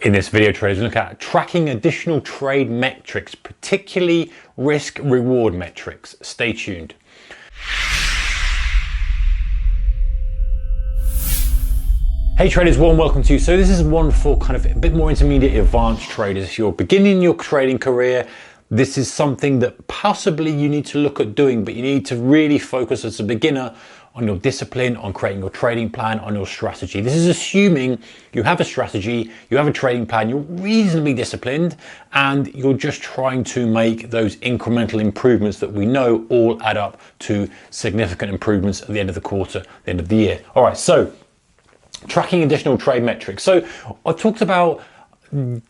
In this video, traders look at tracking additional trade metrics, particularly risk reward metrics. Stay tuned. Hey traders, warm welcome to you. So this is one for kind of a bit more intermediate advanced traders. If you're beginning your trading career, this is something that possibly you need to look at doing, but you need to really focus as a beginner on your discipline, on creating your trading plan, on your strategy. This is assuming you have a strategy, you have a trading plan, you're reasonably disciplined, and you're just trying to make those incremental improvements that we know all add up to significant improvements at the end of the quarter, the end of the year. All right, so tracking additional trade metrics. So I talked about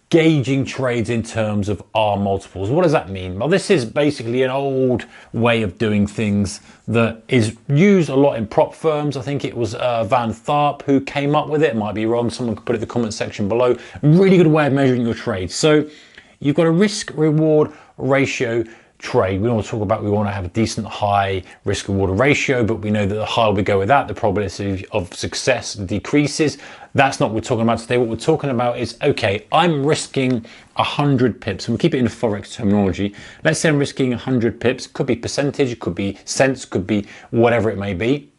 gauging trades in terms of R multiples. What does that mean? Well, this is basically an old way of doing things that is used a lot in prop firms. I think it was Van Tharp who came up with it. Might be wrong. Someone could put it in the comment section below. Really good way of measuring your trades. So you've got a risk reward ratio trade. We want to talk about, we want to have a decent high risk reward ratio, but we know that the higher we go with that, the probability of success decreases. That's not what we're talking about today. What we're talking about is, okay, I'm risking 100 pips, and we'll keep it in Forex terminology. Let's say I'm risking 100 pips, could be percentage, it could be cents, could be whatever it may be.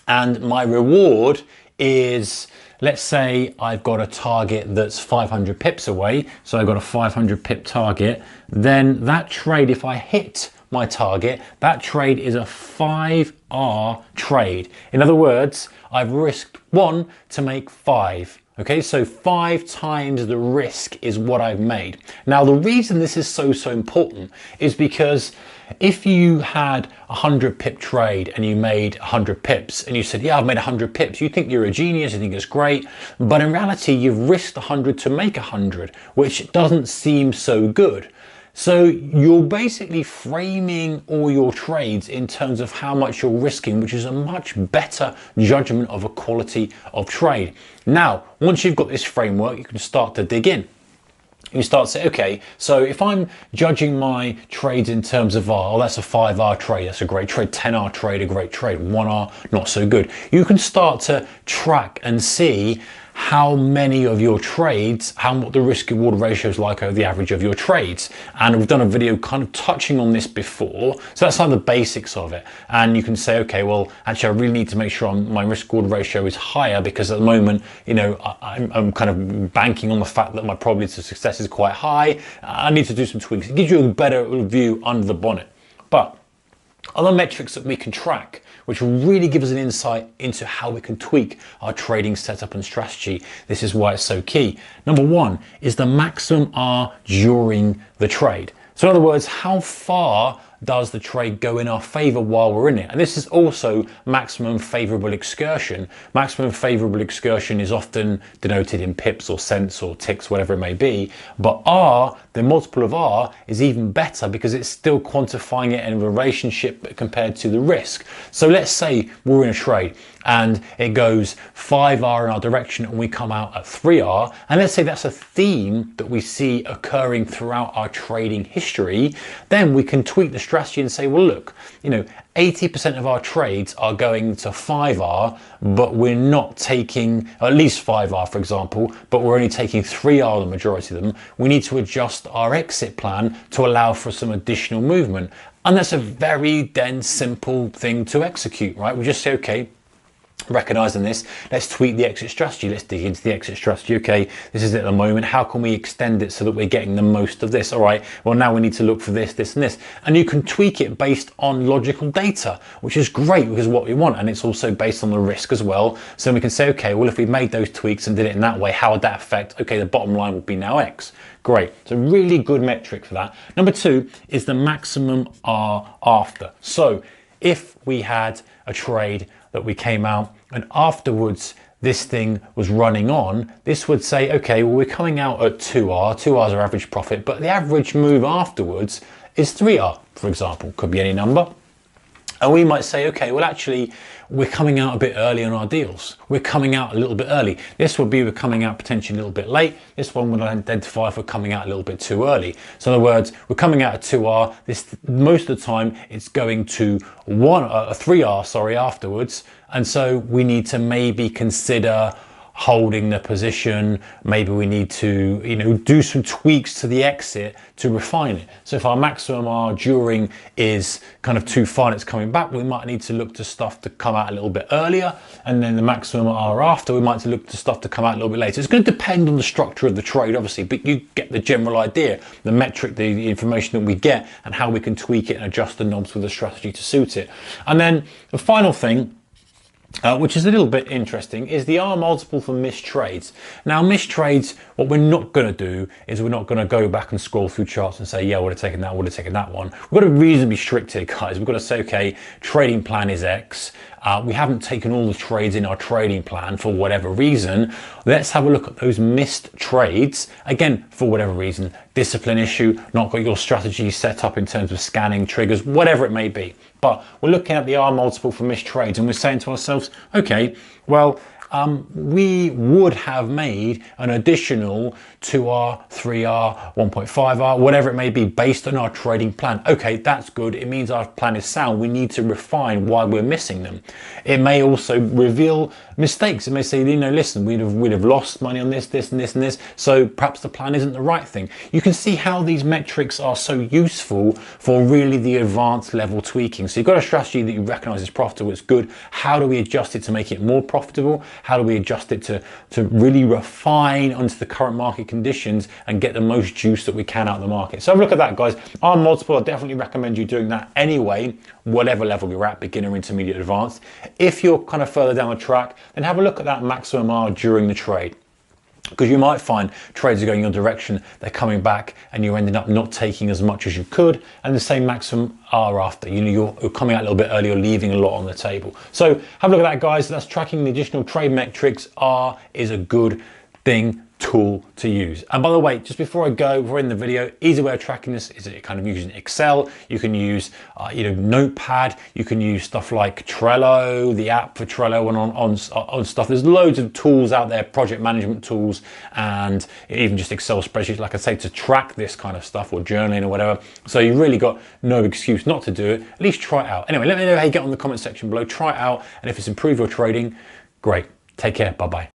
And my reward is, let's say I've got a target that's 500 pips away, so I've got a 500 pip target. Then that trade, if I hit my target, that trade is a 5R trade. In other words, I've risked 1 to make 5. Okay, so 5 times the risk is what I've made. Now, the reason this is so important is because if you had a 100 pip trade and you made 100 pips and you said, yeah, I've made 100 pips, you think you're a genius, you think it's great, but in reality, you've risked 100 to make 100, which doesn't seem so good. So you're basically framing all your trades in terms of how much you're risking, which is a much better judgment of a quality of trade. Now, once you've got this framework, you can start to dig in. You start to say, okay, so if I'm judging my trades in terms of R, oh, that's a 5R trade, that's a great trade, 10R trade, a great trade, 1R, not so good. You can start to track and see how many of your trades, what the risk reward ratio is like over the average of your trades. And we've done a video kind of touching on this before. So that's like the basics of it. And you can say, okay, well, actually, I really need to make sure my risk reward ratio is higher because at the moment, you know, I'm kind of banking on the fact that my probability of success is quite high. I need to do some tweaks. It gives you a better view under the bonnet. But other metrics that we can track, which will really give us an insight into how we can tweak our trading setup and strategy. This is why it's so key. Number 1 is the maximum R during the trade. So in other words, how far does the trade go in our favor while we're in it? And this is also maximum favorable excursion. Maximum favorable excursion is often denoted in pips or cents or ticks, whatever it may be. But R, the multiple of R, is even better because it's still quantifying it in a relationship compared to the risk. So let's say we're in a trade and it goes 5R in our direction and we come out at 3R. And let's say that's a theme that we see occurring throughout our trading history. Then we can tweak the strategy and say, well, look, you know, 80% of our trades are going to 5R, but we're not taking, at least 5R, for example, but we're only taking 3R, the majority of them. We need to adjust our exit plan to allow for some additional movement. And that's a very then simple thing to execute, right? We just say, okay, recognizing this, let's tweak the exit strategy. Let's dig into the exit strategy. Okay, this is it at the moment. How can we extend it so that we're getting the most of this? All right, well, now we need to look for this, this, and this. And you can tweak it based on logical data, which is great because what we want. And it's also based on the risk as well. So we can say, okay, well, if we made those tweaks and did it in that way, how would that affect? Okay, the bottom line would be now X. Great. It's a really good metric for that. Number 2 is the maximum R after. So if we had a trade that we came out and afterwards this thing was running on, this would say, okay, well, we're coming out at 2R. 2R is our average profit, but the average move afterwards is 3R, for example. Could be any number. And we might say, okay, well, actually, we're coming out a bit early on our deals. We're coming out a little bit early. This would be we're coming out potentially a little bit late. This one would identify if we're coming out a little bit too early. So in other words, we're coming out at 2R. This most of the time it's going to 3R, sorry, afterwards. And so we need to maybe consider holding the position. Maybe we need to, you know, do some tweaks to the exit to refine it. So if our maximum R during is kind of too far and it's coming back, we might need to look to stuff to come out a little bit earlier, and then the maximum R after, we might need to look to stuff to come out a little bit later. It's going to depend on the structure of the trade, obviously, but you get the general idea, the metric, the information that we get, and how we can tweak it and adjust the knobs with the strategy to suit it. And then the final thing, which is a little bit interesting, is the R multiple for missed trades. Now, missed trades, what we're not going to do is we're not going to go back and scroll through charts and say, yeah, I would have taken that, I would have taken that one. We've got to be reasonably strict here, guys. We've got to say, okay, trading plan is X. We haven't taken all the trades in our trading plan for whatever reason. Let's have a look at those missed trades. Again, for whatever reason, discipline issue, not got your strategy set up in terms of scanning triggers, whatever it may be. But we're looking at the R multiple for missed trades and we're saying to ourselves, okay, well, we would have made an additional 2R, 3R, 1.5R, whatever it may be, based on our trading plan. Okay, that's good. It means our plan is sound. We need to refine why we're missing them. It may also reveal mistakes. It may say, you know, listen, we'd have lost money on this, this, and this, and this. So perhaps the plan isn't the right thing. You can see how these metrics are so useful for really the advanced level tweaking. So you've got a strategy that you recognize is profitable, it's good. How do we adjust it to make it more profitable? How do we adjust it to really refine onto the current market conditions and get the most juice that we can out of the market? So have a look at that, guys. R multiple, I definitely recommend you doing that anyway, whatever level you're at, beginner, intermediate, advanced. If you're kind of further down the track, then have a look at that maximum R during the trade. Because you might find trades are going your direction, they're coming back, and you're ending up not taking as much as you could, and the same maximum R after. You know, you're coming out a little bit early, you're leaving a lot on the table. So have a look at that, guys. That's tracking the additional trade metrics. R is a good thing, tool to use. And by the way, just before I go, before in the video, easy way of tracking this is kind of using Excel. You can use you know, Notepad. You can use stuff like Trello, the app for Trello, and on stuff. There's loads of tools out there, project management tools, and even just Excel spreadsheets, like I say, to track this kind of stuff, or journaling or whatever. So you really got no excuse not to do it. At least try it out. Anyway, let me know how you get on in the comment section below. Try it out, and if it's improved your trading, great. Take care. Bye-bye.